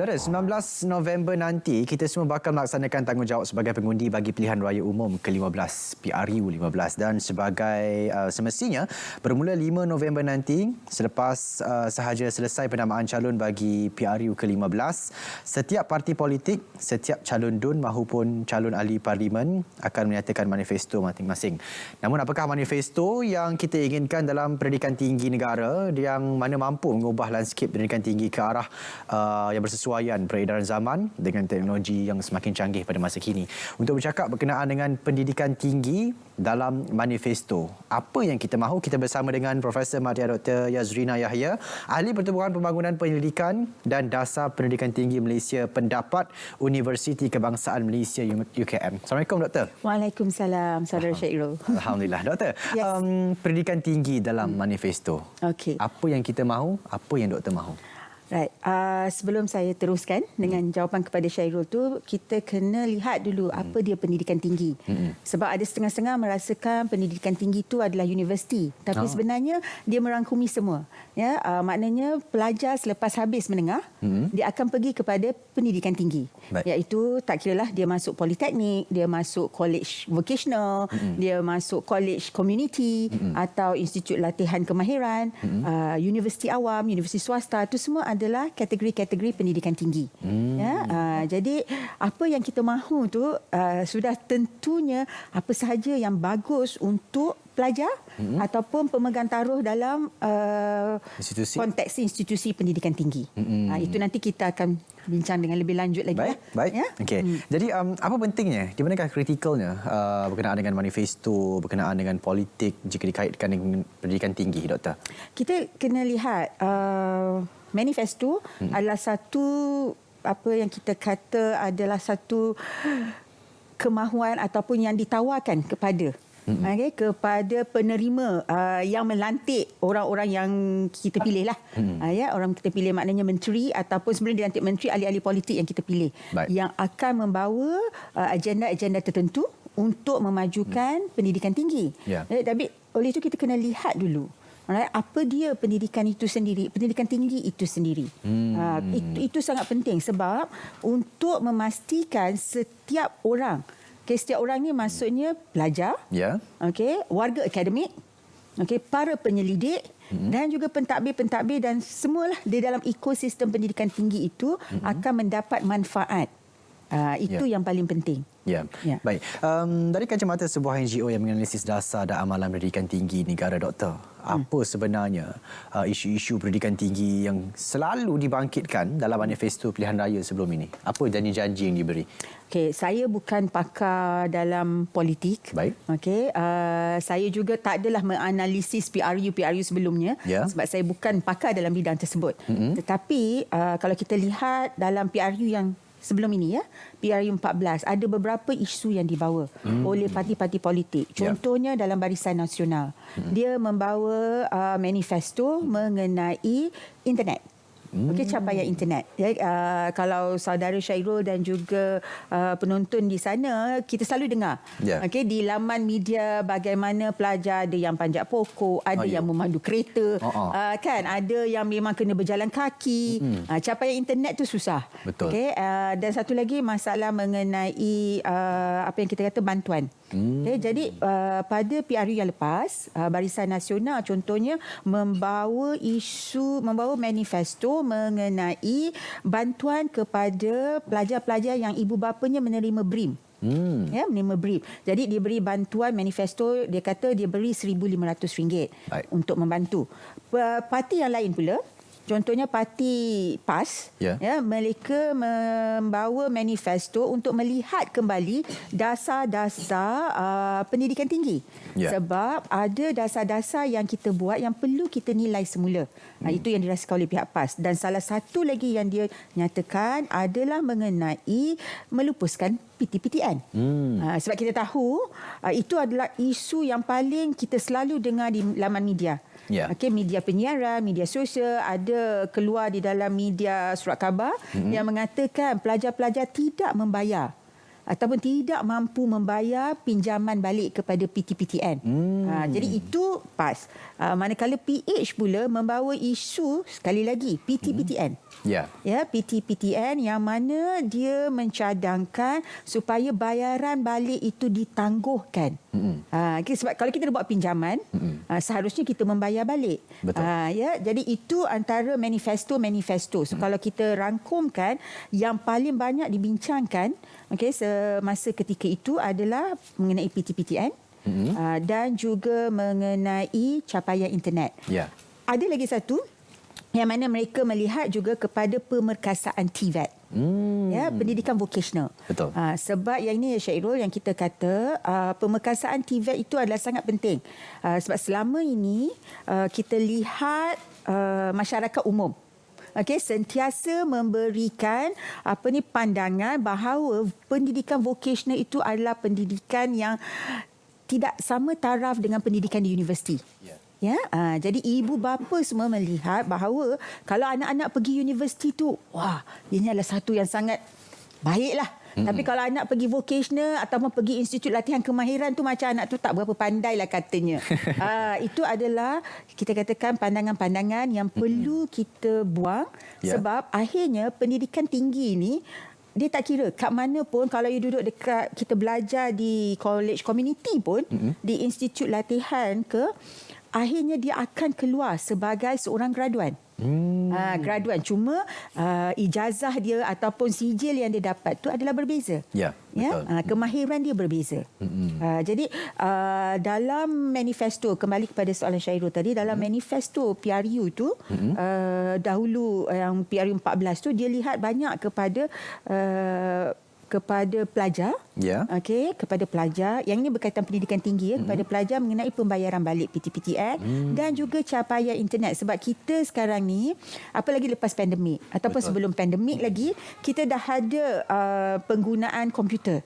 Saudara, 19 November nanti kita semua bakal melaksanakan tanggungjawab sebagai pengundi bagi pilihan raya umum ke-15 PRU 15 dan sebagai semestinya bermula 5 November nanti selepas sahaja selesai penamaan calon bagi PRU ke-15, setiap parti politik, setiap calon DUN maupun calon ahli parlimen akan menyatakan manifesto masing-masing. Namun apakah manifesto yang kita inginkan dalam pendidikan tinggi negara yang mana mampu mengubah landscape pendidikan tinggi ke arah yang bersesuaian peredaran zaman dengan teknologi yang semakin canggih pada masa kini. Untuk bercakap berkenaan dengan pendidikan tinggi dalam manifesto, apa yang kita mahu, kita bersama dengan Profesor Madya Dr. Yazrina Yahya, Ahli Pertubuhan Pembangunan Pendidikan dan Dasar Pendidikan Tinggi Malaysia Pendapat Universiti Kebangsaan Malaysia UKM. Assalamualaikum Doktor. Waalaikumsalam Saudara Syairul. Alhamdulillah. Doktor, Yes. Pendidikan tinggi dalam manifesto. Okey. Apa yang kita mahu, apa yang Doktor mahu? Right. Sebelum saya teruskan dengan jawapan kepada Syairul tu, kita kena lihat dulu apa dia pendidikan tinggi. Sebab ada setengah-setengah merasakan pendidikan tinggi itu adalah universiti, tapi sebenarnya dia merangkumi semua. Ya, maknanya pelajar selepas habis menengah, dia akan pergi kepada pendidikan tinggi. Baik. Iaitu tak kiralah dia masuk politeknik, dia masuk college vocational, dia masuk college community atau institut latihan kemahiran, universiti awam, universiti swasta, itu semua adalah kategori-kategori pendidikan tinggi. Ya, jadi apa yang kita mahu tu sudah tentunya apa sahaja yang bagus untuk pelajar ataupun pemegang taruh dalam konteks institusi pendidikan tinggi. Itu nanti kita akan bincang dengan lebih lanjut lagi. Baik. Ya? Okey. Jadi apa pentingnya, di manakah kritikalnya berkenaan dengan manifesto, berkenaan dengan politik jika dikaitkan dengan pendidikan tinggi, Doktor? Kita kena lihat manifesto adalah satu apa yang kita kata adalah satu kemahuan ataupun yang ditawarkan kepada kepada penerima yang melantik orang-orang yang kita pilih lah. Orang kita pilih maknanya menteri ataupun sebenarnya dilantik menteri, ahli-ahli politik yang kita pilih. Baik. Yang akan membawa agenda-agenda tertentu untuk memajukan pendidikan tinggi. Ya. Tapi oleh itu kita kena lihat dulu. Apa dia pendidikan itu sendiri, pendidikan tinggi itu sendiri. Itu sangat penting sebab untuk memastikan setiap orang, setiap orang ni maksudnya pelajar, warga akademik, para penyelidik dan juga pentadbir-pentadbir dan semualah di dalam ekosistem pendidikan tinggi itu akan mendapat manfaat. Itu yang paling penting. Ya. Baik. Dari kacamata sebuah NGO yang menganalisis dasar dan amalan pendidikan tinggi negara, Doktor, apa sebenarnya isu-isu pendidikan tinggi yang selalu dibangkitkan dalam manifesto pilihan raya sebelum ini? Apa janji-janji yang diberi? Okey, saya bukan pakar dalam politik. Baik. Okey, saya juga tak adalah menganalisis PRU sebelumnya sebab saya bukan pakar dalam bidang tersebut. Tetapi kalau kita lihat dalam PRU yang sebelum ini, PRU 14, ada beberapa isu yang dibawa oleh parti-parti politik. Contohnya dalam Barisan Nasional. Dia membawa manifesto mengenai internet. Capaian internet. Kalau saudara Syairul dan juga penonton di sana, kita selalu dengar. Di laman media bagaimana pelajar ada yang panjat pokok, ada yang memandu kereta, kan? Ada yang memang kena berjalan kaki. Capaian internet tu susah. Betul. Dan satu lagi masalah mengenai apa yang kita kata bantuan. Jadi pada PRU yang lepas, Barisan Nasional contohnya membawa manifesto mengenai bantuan kepada pelajar-pelajar yang ibu bapanya menerima BRIM. Menerima BRIM. Jadi dia beri bantuan manifesto, dia kata dia beri RM1,500 untuk membantu. Parti yang lain pula, contohnya parti PAS, mereka membawa manifesto untuk melihat kembali dasar-dasar pendidikan tinggi. Sebab ada dasar-dasar yang kita buat yang perlu kita nilai semula. Itu yang dirasakan oleh pihak PAS. Dan salah satu lagi yang dia nyatakan adalah mengenai melupuskan PT-PTN. Sebab kita tahu itu adalah isu yang paling kita selalu dengar di laman media. Media penyiaran, media sosial, ada keluar di dalam media surat khabar yang mengatakan pelajar-pelajar tidak membayar ataupun tidak mampu membayar pinjaman balik kepada PT-PTN. Jadi itu PAS. Manakala PH pula membawa isu sekali lagi PT-PTN. Ya. Ya, PT-PTN yang mana dia mencadangkan supaya bayaran balik itu ditangguhkan. Sebab kalau kita buat pinjaman, seharusnya kita membayar balik. Betul. Ya, jadi itu antara manifesto. So, kalau kita rangkumkan, yang paling banyak dibincangkan semasa ketika itu adalah mengenai PT-PTN dan juga mengenai capaian internet. Ya. Ada lagi satu yang mana mereka melihat juga kepada pemerkasaan TVET. Ya, pendidikan vocational. Betul. Sebab yang ini Syairul, yang kita kata pemerkasaan TVET itu adalah sangat penting. Sebab selama ini kita lihat masyarakat umum sentiasa memberikan pandangan bahawa pendidikan vocational itu adalah pendidikan yang tidak sama taraf dengan pendidikan di universiti. Ya, jadi ibu bapa semua melihat bahawa kalau anak-anak pergi universiti tu, wah, ini adalah satu yang sangat baiklah. Tapi kalau anak pergi vocational ataupun pergi institut latihan kemahiran tu, macam anak tu tak berapa pandai lah katanya. Itu adalah kita katakan pandangan-pandangan yang perlu kita buang. Sebab akhirnya pendidikan tinggi ni dia tak kira kat mana pun, kalau you duduk dekat, kita belajar di college community pun, di institut latihan ke, akhirnya dia akan keluar sebagai seorang graduan. Graduan, cuma ijazah dia ataupun sijil yang dia dapat tu adalah berbeza. Ya, betul. Kemahiran dia berbeza. Jadi dalam manifesto, kembali kepada soalan Syairul tadi, dalam manifesto PRU tu, dahulu yang PRU 14 tu, dia lihat banyak kepada pelajar, kepada pelajar, yang ini berkaitan pendidikan tinggi, kepada pelajar mengenai pembayaran balik PT-PTN dan juga capaian internet. Sebab kita sekarang ni, apalagi lepas pandemik ataupun sebelum pandemik lagi, kita dah ada penggunaan komputer.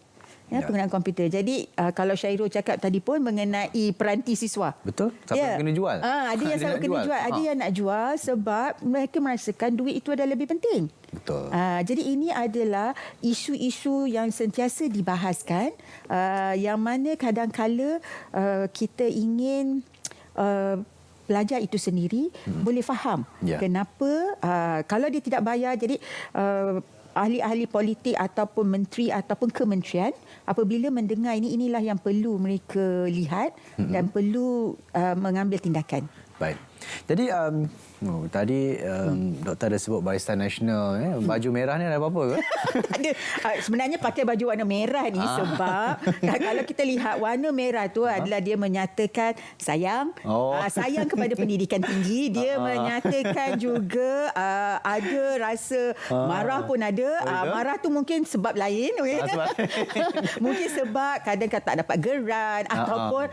Penggunaan komputer. Jadi kalau Syairul cakap tadi pun mengenai peranti siswa. Betul. Siapa kena jual? Ada yang selalu kena jual. Ada yang nak jual sebab mereka merasakan duit itu adalah lebih penting. Betul. Jadi ini adalah isu-isu yang sentiasa dibahaskan, yang mana kadang-kala kita ingin pelajar itu sendiri boleh faham kenapa kalau dia tidak bayar. Jadi ahli-ahli politik ataupun menteri ataupun kementerian apabila mendengar inilah yang perlu mereka lihat dan perlu mengambil tindakan. Baik. Jadi tadi doktor ada sebut Barisan Nasional, baju merah ni ada apa-apa ke? Ada. Sebenarnya pakai baju warna merah ni sebab kalau kita lihat warna merah tu adalah dia menyatakan sayang, sayang kepada pendidikan tinggi. Dia menyatakan juga ada rasa marah pun ada. Marah tu mungkin sebab lain. Mungkin sebab kadang-kadang tak dapat geran ataupun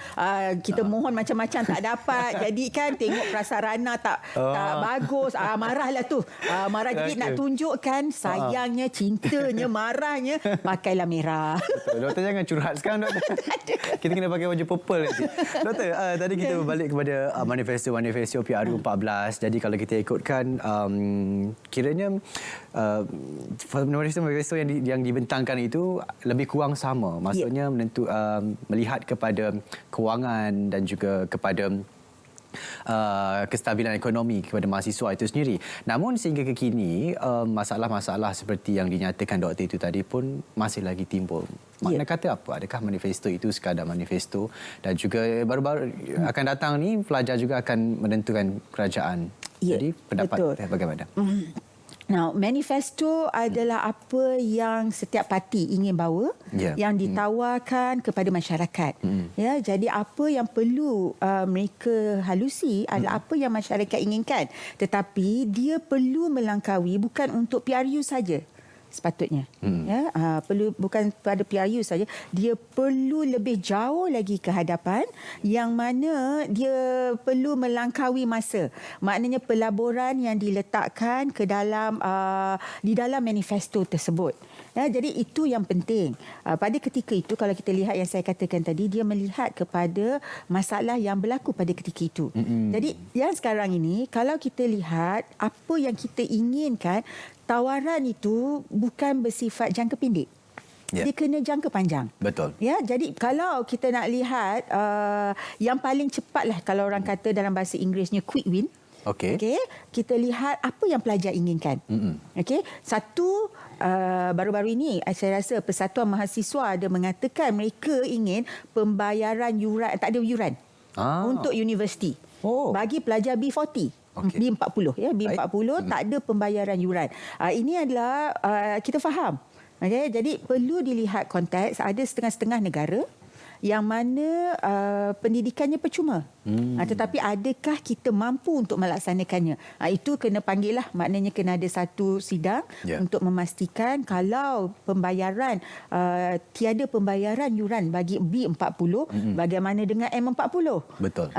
kita mohon macam-macam tak dapat. Jadi kan tengok prasarana tak bagus, marahlah tu. Marah, jadi nak tunjukkan sayangnya, cintanya, marahnya, pakailah merah. Betul. Doktor jangan curhat sekarang, doktor. Kita kena pakai baju purple nanti. Doktor, tadi kita berbalik kepada manifesto PRU 14. Jadi kalau kita ikutkan, kiranya manifesto yang dibentangkan itu lebih kurang sama. Maksudnya melihat kepada kewangan dan juga kepada kestabilan ekonomi kepada mahasiswa itu sendiri. Namun sehingga kekini masalah-masalah seperti yang dinyatakan doktor itu tadi pun masih lagi timbul. Makna kata apa? Adakah manifesto itu sekadar manifesto, dan juga baru-baru akan datang ni pelajar juga akan menentukan kerajaan. Jadi pendapat bagaimana? Now, manifesto adalah apa yang setiap parti ingin bawa, yang ditawarkan kepada masyarakat. Ya, jadi apa yang perlu mereka halusi adalah apa yang masyarakat inginkan. Tetapi dia perlu melangkaui bukan untuk PRU saja. Sepatutnya perlu bukan pada PRU saja, dia perlu lebih jauh lagi ke hadapan, yang mana dia perlu melangkaui masa. Maknanya pelaburan yang diletakkan ke dalam di dalam manifesto tersebut. Jadi itu yang penting. Pada ketika itu, kalau kita lihat yang saya katakan tadi, dia melihat kepada masalah yang berlaku pada ketika itu. Jadi yang sekarang ini, kalau kita lihat apa yang kita inginkan, tawaran itu bukan bersifat jangka pendek. Ya. dia kena jangka panjang. Betul. Ya, jadi kalau kita nak lihat yang paling cepatlah kalau orang kata dalam bahasa Inggerisnya quick win. Okey. Okey, kita lihat apa yang pelajar inginkan. Okey, satu baru-baru ini saya rasa Persatuan Mahasiswa ada mengatakan mereka ingin pembayaran yuran, tak ada yuran untuk universiti. Bagi pelajar B40. Okey. B40 ya, B40 tak ada pembayaran yuran. Ini adalah kita faham. Okey, jadi perlu dilihat konteks. Ada setengah-setengah negara yang mana pendidikannya percuma. Tetapi adakah kita mampu untuk melaksanakannya? Itu kena panggil lah. Maknanya kena ada satu sidang untuk memastikan kalau pembayaran, tiada pembayaran yuran bagi B40, bagaimana dengan M40? Betul.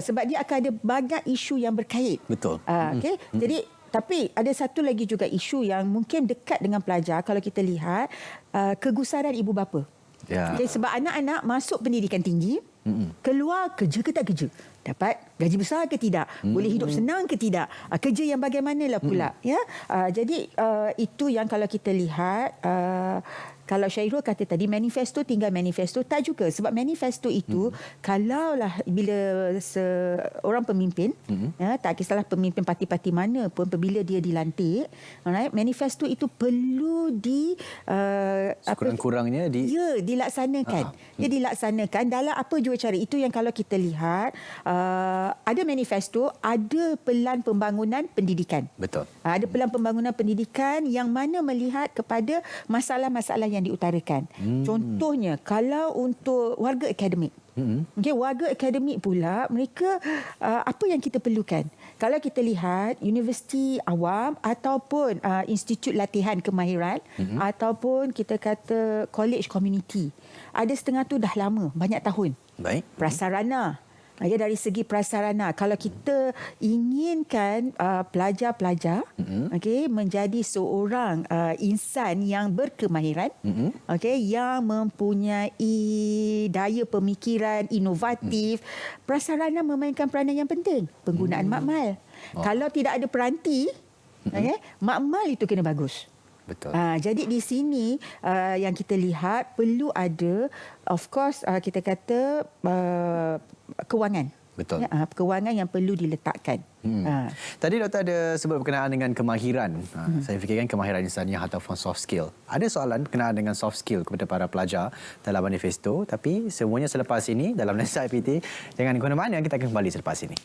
Sebab dia akan ada banyak isu yang berkait. Betul. Okay? Jadi tapi ada satu lagi juga isu yang mungkin dekat dengan pelajar kalau kita lihat kegusaran ibu bapa. Ya. Okay, sebab anak-anak masuk pendidikan tinggi, keluar kerja ke tak kerja, dapat gaji besar ke tidak, boleh hidup senang ke tidak, kerja yang bagaimanalah pula. Ya, jadi itu yang kalau kita lihat. Kalau Syairul kata tadi manifesto, tinggal manifesto, tak juga. Sebab manifesto itu kalaulah bila seorang pemimpin, tak kisahlah pemimpin parti-parti mana pun, apabila dia dilantik, manifesto itu perlu kurang-kurangnya dilaksanakan. Dia dilaksanakan dalam apa jua cara. Itu yang kalau kita lihat ada manifesto, ada pelan pembangunan pendidikan. Betul. Ada pelan pembangunan pendidikan yang mana melihat kepada masalah-masalah yang diutarakan. Contohnya, kalau untuk warga akademik. Okay, warga akademik pula, mereka apa yang kita perlukan? Kalau kita lihat universiti awam ataupun institut latihan kemahiran ataupun kita kata college community, ada setengah tu dah lama, banyak tahun. Baik. Prasarana. Ya, dari segi prasarana, kalau kita inginkan pelajar-pelajar menjadi seorang insan yang berkemahiran, yang mempunyai daya pemikiran inovatif, prasarana memainkan peranan yang penting. Penggunaan makmal. Kalau tidak ada peranti, makmal itu kena bagus. Betul. Jadi di sini yang kita lihat perlu ada, of course kita kata kewangan. Betul. Kewangan yang perlu diletakkan. Tadi doktor ada sebut berkenaan dengan kemahiran. Saya fikirkan kemahiran insaniah ataupun soft skill. Ada soalan berkenaan dengan soft skill kepada para pelajar dalam manifesto, tapi semuanya selepas ini dalam Lensa IPT. Jangan ke mana-mana, kita akan kembali selepas ini.